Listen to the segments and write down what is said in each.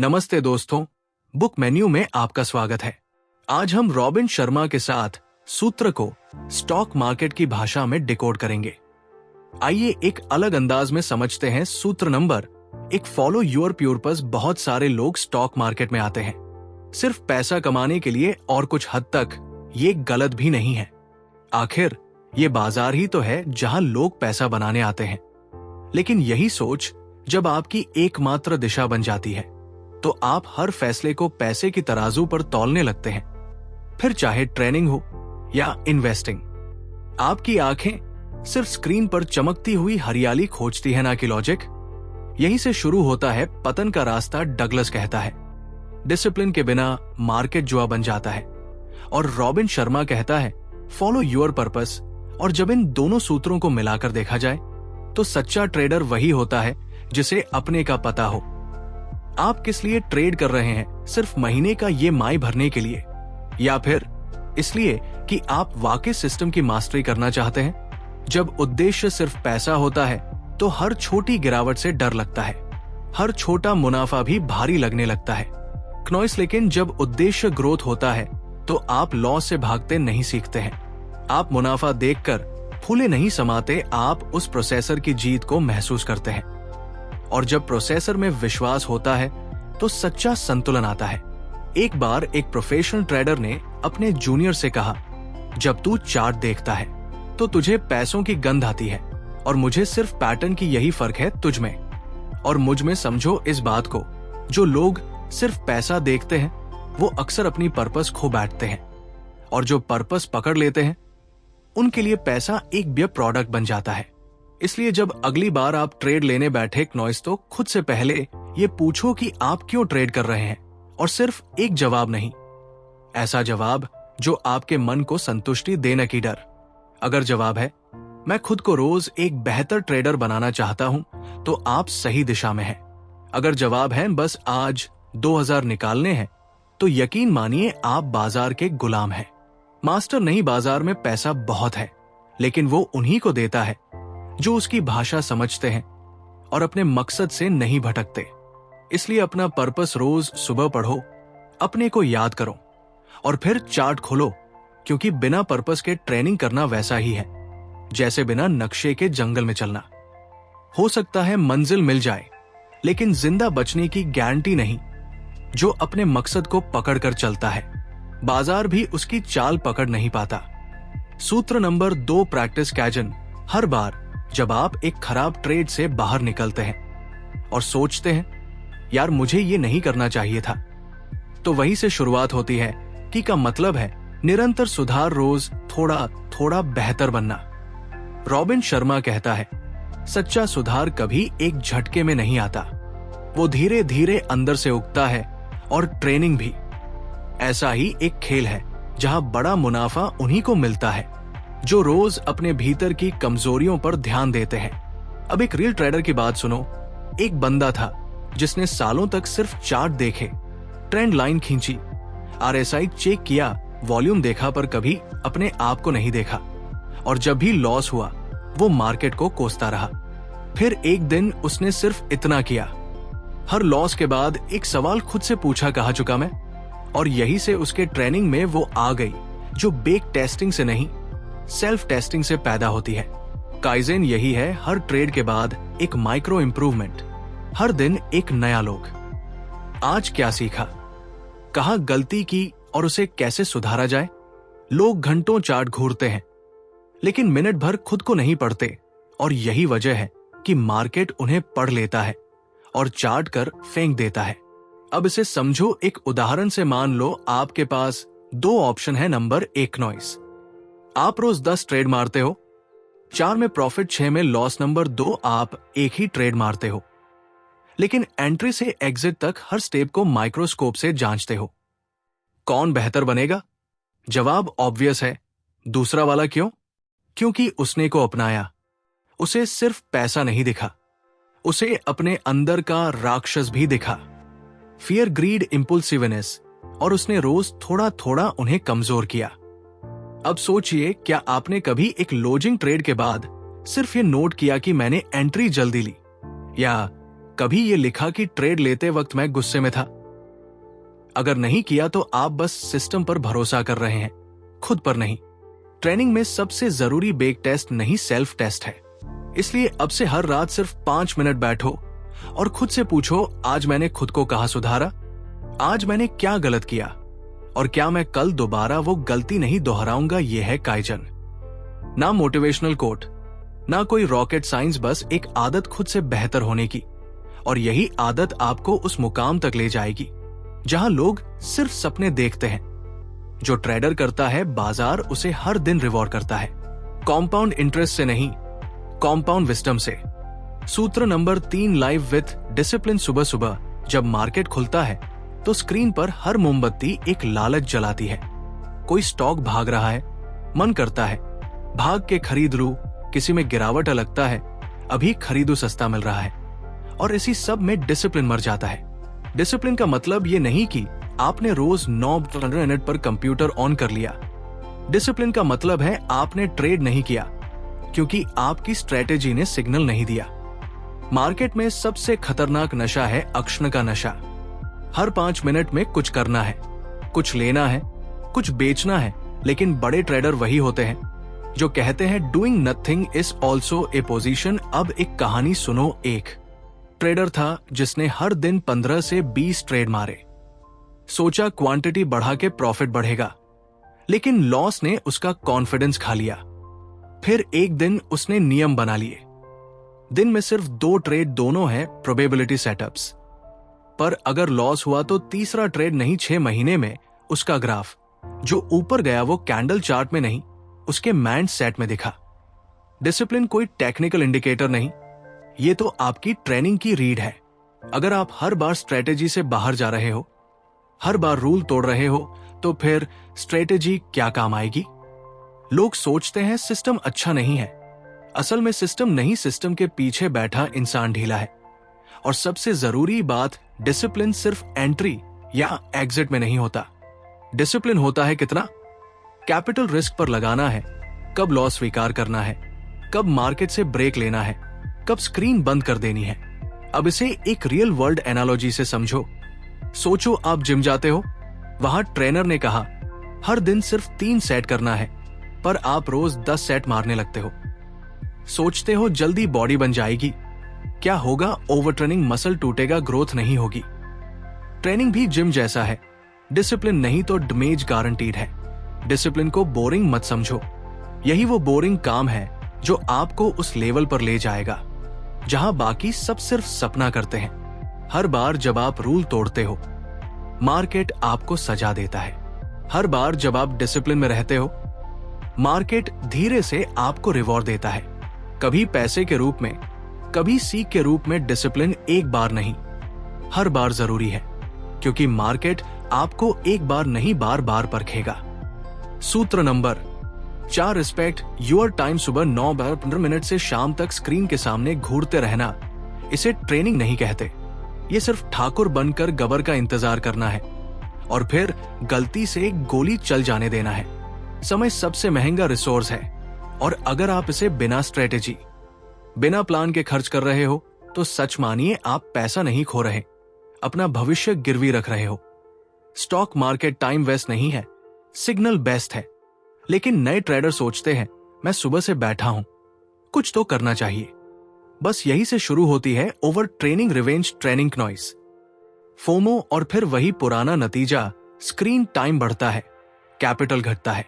नमस्ते दोस्तों, book menu में आपका स्वागत है। आज हम रॉबिन शर्मा के साथ सूत्र को स्टॉक मार्केट की भाषा में डिकोड करेंगे। आइए एक अलग अंदाज में समझते हैं सूत्र नंबर एक। Follow your purpose. बहुत सारे लोग स्टॉक मार्केट में आते हैं सिर्फ पैसा कमाने के लिए, और कुछ हद तक ये गलत भी नहीं है। आखिर ये बाजार ही तो है जहां लोग पैसा बनाने आते हैं। लेकिन यही सोच जब आपकी एकमात्र दिशा बन जाती है तो आप हर फैसले को पैसे की तराजू पर तौलने लगते हैं, फिर चाहे ट्रेनिंग हो या इन्वेस्टिंग। आपकी आंखें सिर्फ स्क्रीन पर चमकती हुई हरियाली खोजती है, ना कि लॉजिक। यहीं से शुरू होता है पतन का रास्ता। डगलस कहता है डिसिप्लिन के बिना मार्केट जुआ बन जाता है, और रॉबिन शर्मा कहता है फॉलो योर पर्पस। और जब इन दोनों सूत्रों को मिलाकर देखा जाए तो सच्चा ट्रेडर वही होता है जिसे अपने का पता हो। आप किस लिए ट्रेड कर रहे हैं? सिर्फ महीने का ये माई भरने के लिए, या फिर इसलिए कि आप वाकई सिस्टम की मास्टरी करना चाहते हैं? जब उद्देश्य सिर्फ पैसा होता है तो हर छोटी गिरावट से डर लगता है, हर छोटा मुनाफा भी भारी लगने लगता है। क्नॉइस, लेकिन जब उद्देश्य ग्रोथ होता है तो आप लॉस से भागते नहीं सीखते हैं। आप मुनाफा देखकर फूले नहीं समाते, आप उस प्रोसेसर की जीत को महसूस करते हैं। और जब प्रोसेसर में विश्वास होता है तो सच्चा संतुलन आता है। एक बार एक प्रोफेशनल ट्रेडर ने अपने जूनियर से कहा, जब तू चार्ट देखता है तो तुझे पैसों की गंध आती है, और मुझे सिर्फ पैटर्न की यही फर्क है तुझ में और मुझ में। समझो इस बात को, जो लोग सिर्फ पैसा देखते हैं वो अक्सर अपनी पर्पस खो बैठते हैं, और जो पर्पस पकड़ लेते हैं उनके लिए पैसा एक व्यय प्रोडक्ट बन जाता है। इसलिए जब अगली बार आप ट्रेड लेने बैठे क्नॉइस, तो खुद से पहले ये पूछो कि आप क्यों ट्रेड कर रहे हैं, और सिर्फ एक जवाब नहीं, ऐसा जवाब जो आपके मन को संतुष्टि दे, न कि डर। अगर जवाब है मैं खुद को रोज एक बेहतर ट्रेडर बनाना चाहता हूं, तो आप सही दिशा में हैं। अगर जवाब है बस आज 2000 निकालने हैं, तो यकीन मानिए आप बाजार के गुलाम हैं। मास्टर नहीं, बाजार में पैसा बहुत है, लेकिन वो उन्हीं को देता है जो उसकी भाषा समझते हैं और अपने मकसद से नहीं भटकते। इसलिए अपना पर्पस रोज सुबह पढ़ो, अपने को याद करो, और फिर चार्ट खोलो, क्योंकि बिना पर्पस के ट्रेनिंग करना वैसा ही है जैसे बिना नक्शे के जंगल में चलना। हो सकता है मंजिल मिल जाए, लेकिन जिंदा बचने की गारंटी नहीं। जो अपने मकसद को पकड़कर चलता है, बाजार भी उसकी चाल पकड़ नहीं पाता। सूत्र नंबर 2, प्रैक्टिस कैजन। हर बार जब आप एक खराब ट्रेड से बाहर निकलते हैं और सोचते हैं यार मुझे ये नहीं करना चाहिए था, तो वहीं से शुरुआत होती है कि का मतलब है निरंतर सुधार, रोज थोड़ा थोड़ा बेहतर बनना। रॉबिन शर्मा कहता है सच्चा सुधार कभी एक झटके में नहीं आता, वो धीरे धीरे अंदर से उगता है। और ट्रेनिंग भी ऐसा ही एक खेल है जहां बड़ा मुनाफा उन्हीं को मिलता है जो रोज अपने भीतर की कमजोरियों पर ध्यान देते हैं। अब एक रियल ट्रेडर की बात सुनो। एक बंदा था जिसने सालों तक सिर्फ चार्ट देखे, ट्रेंड लाइन खींची, RSI चेक किया, वॉल्यूम देखा, पर कभी अपने आप को नहीं देखा। और जब भी लॉस हुआ वो मार्केट को कोसता रहा। फिर एक दिन उसने सिर्फ इतना किया। हर लॉस के बाद एक सवाल खुद से पूछा, कहा चुका मैं? और यही से उसके ट्रेनिंग में वो आ गई जो बेक टेस्टिंग से नहीं, सेल्फ टेस्टिंग से पैदा होती है। काइजेन यही है, हर ट्रेड के बाद एक माइक्रो इंप्रूवमेंट, हर दिन एक नया लोग। आज क्या सीखा, कहां गलती की और उसे कैसे सुधारा जाए? लोग घंटों चार्ट घूरते हैं लेकिन मिनट भर खुद को नहीं पढ़ते, और यही वजह है कि मार्केट उन्हें पढ़ लेता है और चार्ट कर फेंक देता है। अब इसे समझो एक उदाहरण से। मान लो आपके पास 2 ऑप्शन है। Number 1, noise. आप रोज 10 ट्रेड मारते हो, 4 में प्रॉफिट, 6 में लॉस। नंबर 2, आप एक ही ट्रेड मारते हो लेकिन एंट्री से एग्जिट तक हर स्टेप को माइक्रोस्कोप से जांचते हो। कौन बेहतर बनेगा? जवाब ऑब्वियस है, दूसरा वाला। क्यों? क्योंकि उसने को अपनाया। उसे सिर्फ पैसा नहीं दिखा, उसे अपने अंदर का राक्षस भी दिखा, फियर, ग्रीड, इंपल्सिवनेस, और उसने रोज थोड़ा थोड़ा उन्हें कमजोर किया। अब सोचिए, क्या आपने कभी एक लॉजिंग ट्रेड के बाद सिर्फ ये नोट किया कि मैंने एंट्री जल्दी ली, या कभी ये लिखा कि ट्रेड लेते वक्त मैं गुस्से में था? अगर नहीं किया तो आप बस सिस्टम पर भरोसा कर रहे हैं, खुद पर नहीं। ट्रेनिंग में सबसे जरूरी बेक टेस्ट नहीं, सेल्फ टेस्ट है। इसलिए अब से हर रात सिर्फ 5 मिनट बैठो और खुद से पूछो, आज मैंने खुद को कहाँ सुधारा? आज मैंने क्या गलत किया? और क्या मैं कल दोबारा वो गलती नहीं दोहराऊंगा? यह है काइजन। ना मोटिवेशनल कोट, ना कोई रॉकेट साइंस, बस एक आदत खुद से बेहतर होने की। और यही आदत आपको उस मुकाम तक ले जाएगी जहां लोग सिर्फ सपने देखते हैं। जो ट्रेडर करता है, बाजार उसे हर दिन रिवॉर्ड करता है। कॉम्पाउंड इंटरेस्ट से नहीं, कॉम्पाउंड विजडम से। सूत्र नंबर 3, लाइव विथ डिसिप्लिन। सुबह सुबह जब मार्केट खुलता है तो स्क्रीन पर हर मोमबत्ती एक लालच जलाती है। कोई स्टॉक भाग रहा है, मन करता है भाग के खरीद लूं, किसी में गिरावट लगता है, अभी खरीदू, सस्ता मिल रहा है। और इसी सब में डिसिप्लिन मर जाता है। डिसिप्लिन का मतलब ये नहीं कि आपने रोज 9 मिनट पर कंप्यूटर ऑन कर लिया। डिसिप्लिन का मतलब है आपने ट्रेड नहीं किया क्योंकि आपकी स्ट्रेटेजी ने सिग्नल नहीं दिया। मार्केट में सबसे खतरनाक नशा है अक्षण का नशा। हर 5 मिनट में कुछ करना है, कुछ लेना है, कुछ बेचना है। लेकिन बड़े ट्रेडर वही होते हैं जो कहते हैं doing nothing is also a position. अब एक कहानी सुनो। एक ट्रेडर था जिसने हर दिन 15 से 20 ट्रेड मारे। सोचा क्वांटिटी बढ़ा के प्रॉफिट बढ़ेगा, लेकिन लॉस ने उसका कॉन्फिडेंस खा लिया। फिर एक दिन उसने नियम बना लिए, दिन में सिर्फ 2 ट्रेड, दोनों हैं प्रोबेबिलिटी सेटअप्स। पर अगर लॉस हुआ तो तीसरा ट्रेड नहीं, 6 महीने में उसका ग्राफ जो ऊपर गया वो कैंडल चार्ट में नहीं, उसके मैंड सेट में दिखा। डिसिप्लिन कोई टेक्निकल इंडिकेटर नहीं, ये तो आपकी ट्रेनिंग की रीड है। अगर आप हर बार स्ट्रेटेजी से बाहर जा रहे हो, हर बार रूल तोड़ रहे हो, तो फिर स्ट्रेटेजी क्या काम आएगी? लोग सोचते हैं सिस्टम अच्छा नहीं है। असल में सिस्टम नहीं, सिस्टम के पीछे बैठा इंसान ढीला है। और सबसे जरूरी बात, डिसिप्लिन सिर्फ एंट्री या एग्जिट में नहीं होता। डिसिप्लिन होता है कितना कैपिटल रिस्क पर लगाना है, कब लॉस स्वीकार करना है, कब मार्केट से ब्रेक लेना है, कब स्क्रीन बंद कर देनी है। अब इसे एक रियल वर्ल्ड एनालॉजी से समझो। सोचो आप जिम जाते हो, वहां ट्रेनर ने कहा हर दिन सिर्फ 3 सेट करना है, पर आप रोज 10 सेट मारने लगते हो। सोचते हो जल्दी बॉडी बन जाएगी। क्या होगा? ओवर ट्रेनिंग, मसल टूटेगा, ग्रोथ नहीं होगी। ट्रेनिंग भी जिम जैसा है, डिसिप्लिन नहीं तो डैमेज गारंटीड है। डिसिप्लिन को बोरिंग मत समझो, यही वो बोरिंग काम है जो आपको उस लेवल पर ले जाएगा जहां बाकी सब सिर्फ सपना करते हैं। हर बार जब आप रूल तोड़ते हो, मार्केट आपको सजा देता है। हर बार जब आप डिसिप्लिन में रहते हो, मार्केट धीरे से आपको रिवॉर्ड देता है, कभी पैसे के रूप में, कभी सीख के रूप में। डिसिप्लिन एक बार नहीं, हर बार जरूरी है, क्योंकि मार्केट आपको एक बार नहीं, बार बार परखेगा। सूत्र नंबर 4, रिस्पेक्ट योर टाइम। सुबह 9-15 से शाम तक स्क्रीन के सामने घूरते रहना, इसे ट्रेनिंग नहीं कहते। ये सिर्फ ठाकुर बनकर गबर का इंतजार करना है और फिर गलती से गोली चल जाने देना है। समय सबसे महंगा रिसोर्स है, और अगर आप इसे बिना स्ट्रेटेजी, बिना प्लान के खर्च कर रहे हो तो सच मानिए आप पैसा नहीं खो रहे, अपना भविष्य गिरवी रख रहे हो। स्टॉक मार्केट टाइम वेस्ट नहीं है, सिग्नल बेस्ट है। लेकिन नए ट्रेडर सोचते हैं मैं सुबह से बैठा हूं, कुछ तो करना चाहिए। बस यही से शुरू होती है over training, revenge training, noise, FOMO, और फिर वही पुराना नतीजा, स्क्रीन टाइम बढ़ता है, कैपिटल घटता है।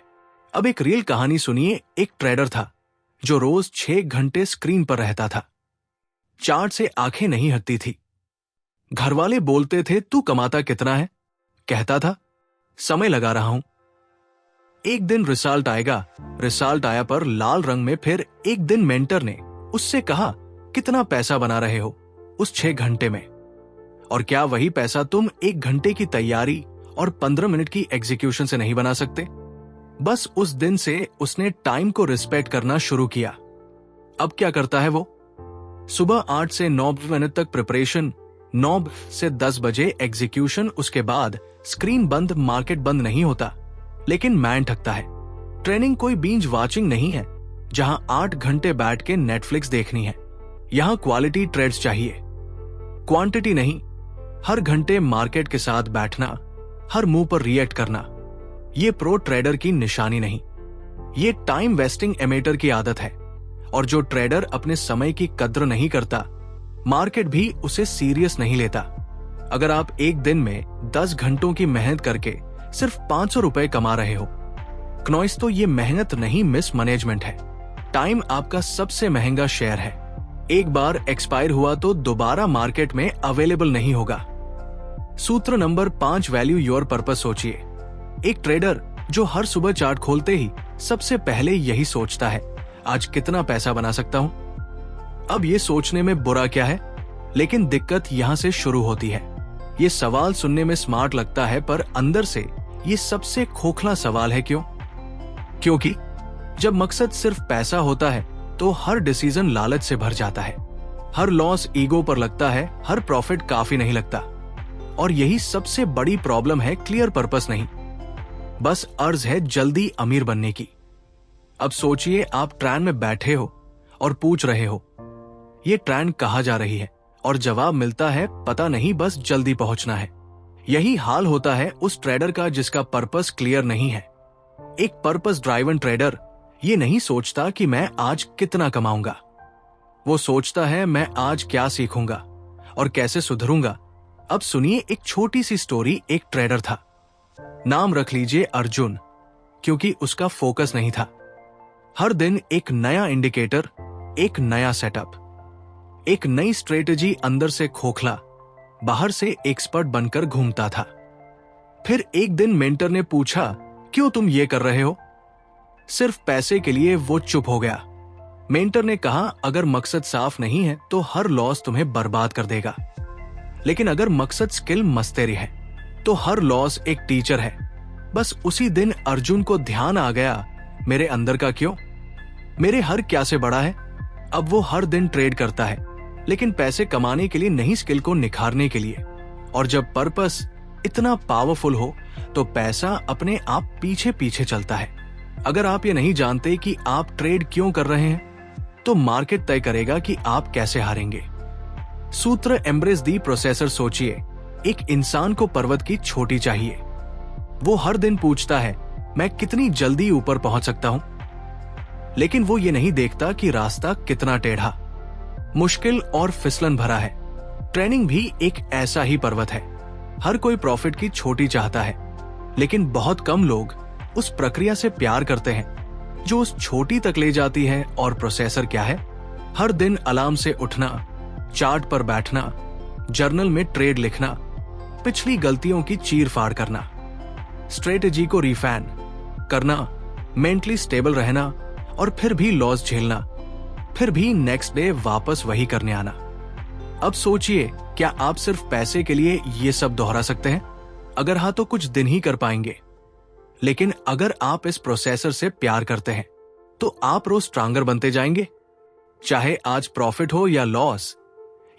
अब एक रियल कहानी सुनिए। एक ट्रेडर था जो रोज 6 घंटे स्क्रीन पर रहता था। चार्ट से आंखें नहीं हटती थी। घरवाले बोलते थे तू कमाता कितना है? कहता था समय लगा रहा हूं। एक दिन रिजल्ट आएगा, रिजल्ट आया पर लाल रंग में। फिर एक दिन मेंटर ने उससे कहा कितना पैसा बना रहे हो उस 6 घंटे में? और क्या वही पैसा तुम 1 घंटे की तैयारी और 15 मिनट की एग्जीक्यूशन से नहीं बना सकते? बस उस दिन से उसने टाइम को रिस्पेक्ट करना शुरू किया। अब क्या करता है वो? सुबह 8 से 9 मिनट तक प्रिपरेशन, 9 से 10 बजे एग्जीक्यूशन, उसके बाद स्क्रीन बंद। मार्केट बंद नहीं होता, लेकिन मैन थकता है। ट्रेनिंग कोई बिंज वॉचिंग नहीं है जहां 8 घंटे बैठ के नेटफ्लिक्स देखनी है। यहां क्वालिटी ट्रेड्स चाहिए, क्वांटिटी नहीं, हर घंटे मार्केट के साथ बैठना, हर मूव पर रिएक्ट करना, ये प्रो ट्रेडर की निशानी नहीं, ये टाइम वेस्टिंग एमेटर की आदत है। और जो ट्रेडर अपने समय की कद्र नहीं करता, मार्केट भी उसे सीरियस नहीं लेता। अगर आप एक दिन में 10 घंटों की मेहनत करके सिर्फ 500 रुपए कमा रहे हो, क्नॉइस तो ये मेहनत नहीं, मिस मैनेजमेंट है। टाइम आपका सबसे महंगा शेयर है। एक बार एक्सपायर हुआ तो दोबारा मार्केट में अवेलेबल नहीं होगा। सूत्र नंबर 5, वैल्यू योर पर्पस सोचिए। एक ट्रेडर जो हर सुबह चार्ट खोलते ही सबसे पहले यही सोचता है, आज कितना पैसा बना सकता हूं। अब ये सोचने में बुरा क्या है, लेकिन दिक्कत यहां से शुरू होती है। ये सवाल सुनने में स्मार्ट लगता है, पर अंदर से ये सबसे खोखला सवाल है। क्यों? क्योंकि जब मकसद सिर्फ पैसा होता है तो हर डिसीजन लालच से भर जाता है, हर लॉस ईगो पर लगता है, हर प्रॉफिट काफी नहीं लगता। और यही सबसे बड़ी प्रॉब्लम है, क्लियर पर्पस नहीं, बस अर्ज है जल्दी अमीर बनने की। अब सोचिए, आप ट्रेन में बैठे हो और पूछ रहे हो, ये ट्रेन कहां जा रही है? और जवाब मिलता है, पता नहीं, बस जल्दी पहुंचना है। यही हाल होता है उस ट्रेडर का जिसका पर्पस क्लियर नहीं है। एक पर्पस ड्राइवन ट्रेडर ये नहीं सोचता कि मैं आज कितना कमाऊंगा, वो सोचता है मैं आज क्या सीखूंगा और कैसे सुधरूंगा। अब सुनिए एक छोटी सी स्टोरी। एक ट्रेडर था, नाम रख लीजिए अर्जुन, क्योंकि उसका फोकस नहीं था। हर दिन एक नया इंडिकेटर, एक नया सेटअप, एक नई स्ट्रेटेजी, अंदर से खोखला, बाहर से एक्सपर्ट बनकर घूमता था। फिर एक दिन मेंटर ने पूछा, क्यों तुम ये कर रहे हो? सिर्फ पैसे के लिए वो चुप हो गया। मेंटर ने कहा, अगर मकसद साफ नहीं है तो हर लॉस तुम्हें बर्बाद कर देगा, लेकिन अगर मकसद स्किल मस्तेरी है तो हर लॉस एक टीचर है। बस उसी दिन अर्जुन को ध्यान आ गया, मेरे अंदर का क्यों, मेरे हर क्या से बड़ा है। अब वो हर दिन ट्रेड करता है, लेकिन पैसे कमाने के लिए नहीं, स्किल को निखारने के लिए। और जब पर्पस इतना पावरफुल हो तो पैसा अपने आप पीछे पीछे चलता है। अगर आप ये नहीं जानते कि आप ट्रेड क्यों कर रहे हैं, तो मार्केट तय करेगा कि आप कैसे हारेंगे। सूत्र एम्ब्रेस दी प्रोसेसर सोचिए, एक इंसान को पर्वत की चोटी चाहिए। वो हर दिन पूछता है, मैं कितनी जल्दी ऊपर पहुंच सकता हूं, लेकिन वो ये नहीं देखता कि रास्ता कितना टेढ़ा, मुश्किल और फिसलन भरा है। ट्रेनिंग भी एक ऐसा ही पर्वत है। हर कोई प्रॉफिट की छोटी चाहता है, लेकिन बहुत कम लोग उस प्रक्रिया से प्यार करते हैं जो उस छोटी तक ले जाती है। और प्रोसेसर क्या है? हर दिन अलार्म से उठना, चार्ट पर बैठना, जर्नल में ट्रेड लिखना, पिछली गलतियों की चीर फाड़ करना, स्ट्रेटेजी को रिफाइन करना, मेंटली स्टेबल रहना, और फिर भी लॉस झेलना, फिर भी नेक्स्ट डे वापस वही करने आना। अब सोचिए, क्या आप सिर्फ पैसे के लिए ये सब दोहरा सकते हैं? अगर हाँ तो कुछ दिन ही कर पाएंगे, लेकिन अगर आप इस प्रोसेसर से प्यार करते हैं तो आप रोज स्ट्रांगर बनते जाएंगे। चाहे आज प्रॉफिट हो या लॉस,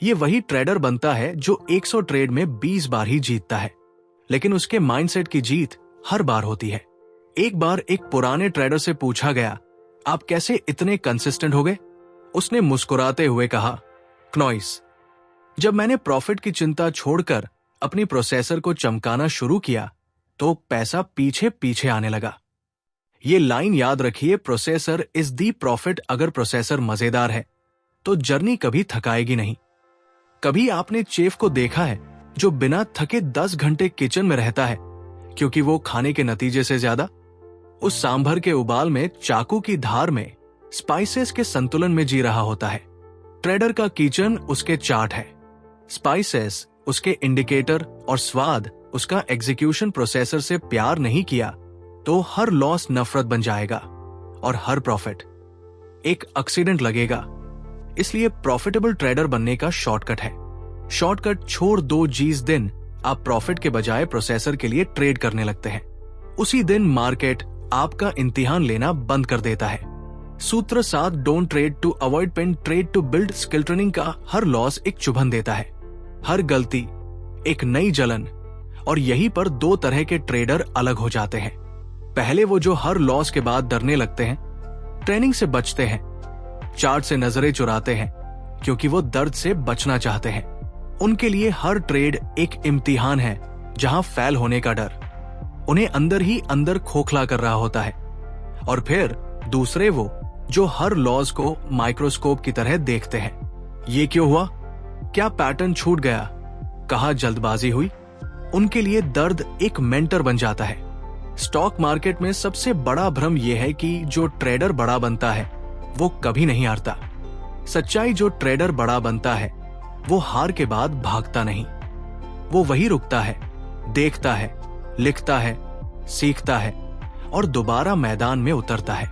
ये वही ट्रेडर बनता है जो 100 ट्रेड में 20 बार ही जीतता है, लेकिन उसके माइंडसेट की जीत हर बार होती है। एक बार एक पुराने ट्रेडर से पूछा गया, आप कैसे इतने कंसिस्टेंट हो गए? उसने मुस्कुराते हुए कहा, क्नॉइस, जब मैंने प्रॉफिट की चिंता छोड़कर अपनी प्रोसेसर को चमकाना शुरू किया तो पैसा पीछे पीछे आने लगा। ये लाइन याद रखिए, प्रोसेसर इज दी प्रॉफिट। अगर प्रोसेसर मजेदार है तो जर्नी कभी थकाएगी नहीं। कभी आपने चेफ को देखा है जो बिना थके 10 घंटे किचन में रहता है, क्योंकि वो खाने के नतीजे से ज्यादा उस सांभर के उबाल में, चाकू की धार में, स्पाइसेस के संतुलन में जी रहा होता है। ट्रेडर का किचन उसके चार्ट है, स्पाइसेस उसके इंडिकेटर, और स्वाद उसका एग्जीक्यूशन। प्रोसेसर से प्यार नहीं किया तो हर लॉस नफरत बन जाएगा और हर प्रॉफिट एक एक्सीडेंट लगेगा। इसलिए प्रॉफिटेबल ट्रेडर बनने का शॉर्टकट है। शॉर्टकट छोड़ दो, जिस दिन आप प्रॉफिट के बजाय प्रोसेसर के लिए ट्रेड करने लगते हैं, उसी दिन मार्केट आपका इम्तिहान लेना बंद कर देता है। सूत्र 7, don't trade to avoid pain, trade to build skill. Training का हर लॉस एक चुभन देता है, हर गलती एक नई जलन। और यहीं पर दो तरह के ट्रेडर अलग हो जाते हैं। पहले वो जो हर लॉस के बाद डरने लगते हैं, ट्रेनिंग से बचते हैं, चार्ट से नजरें चुराते हैं, क्योंकि वो दर्द से बचना चाहते हैं। उनके लिए हर ट्रेड एक इम्तिहान है जहां फेल होने का डर उन्हें अंदर ही अंदर खोखला कर रहा होता है। और फिर दूसरे वो जो हर लॉज को माइक्रोस्कोप की तरह देखते हैं। ये क्यों हुआ? क्या पैटर्न छूट गया? कहाँ जल्दबाजी हुई? उनके लिए दर्द एक मेंटर बन जाता है। स्टॉक मार्केट में सबसे बड़ा भ्रम यह है कि जो ट्रेडर बड़ा बनता है वो कभी नहीं हारता। सच्चाई, जो ट्रेडर बड़ा बनता है वो हार के बाद भागता नहीं। वो वही रुकता है, देखता है, लिखता है, सीखता है और दोबारा मैदान में उतरता है।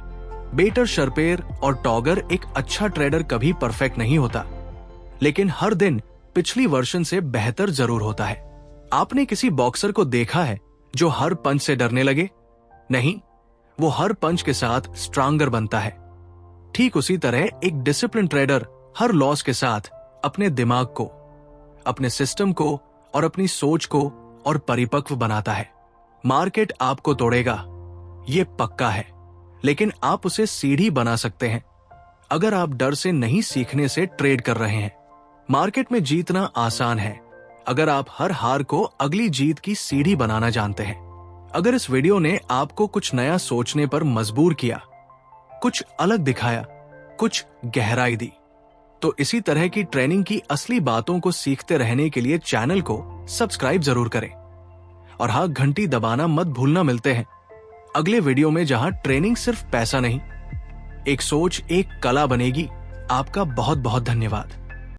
बेटर, शर्पेर और टॉगर एक अच्छा ट्रेडर कभी परफेक्ट नहीं होता, लेकिन हर दिन पिछली वर्जन से बेहतर जरूर होता है। आपने किसी बॉक्सर को देखा है जो हर पंच से डरने लगे? नहीं, वो हर पंच के साथ स्ट्रांगर बनता है। ठीक उसी तरह एक डिसिप्लिन ट्रेडर हर लॉस के साथ अपने दिमाग को, अपने सिस्टम को और अपनी सोच को और परिपक्व बनाता है। मार्केट आपको तोड़ेगा, ये पक्का है, लेकिन आप उसे सीढ़ी बना सकते हैं अगर आप डर से नहीं सीखने से ट्रेड कर रहे हैं। मार्केट में जीतना आसान है अगर आप हर हार को अगली जीत की सीढ़ी बनाना जानते हैं। अगर इस वीडियो ने आपको कुछ नया सोचने पर मजबूर किया, कुछ अलग दिखाया, कुछ गहराई दी, तो इसी तरह की ट्रेनिंग की असली बातों को सीखते रहने के लिए चैनल को सब्सक्राइब जरूर करें। और हाँ, घंटी दबाना मत भूलना। मिलते हैं अगले वीडियो में जहां ट्रेनिंग सिर्फ पैसा नहीं, एक सोच, एक कला बनेगी। आपका बहुत बहुत धन्यवाद।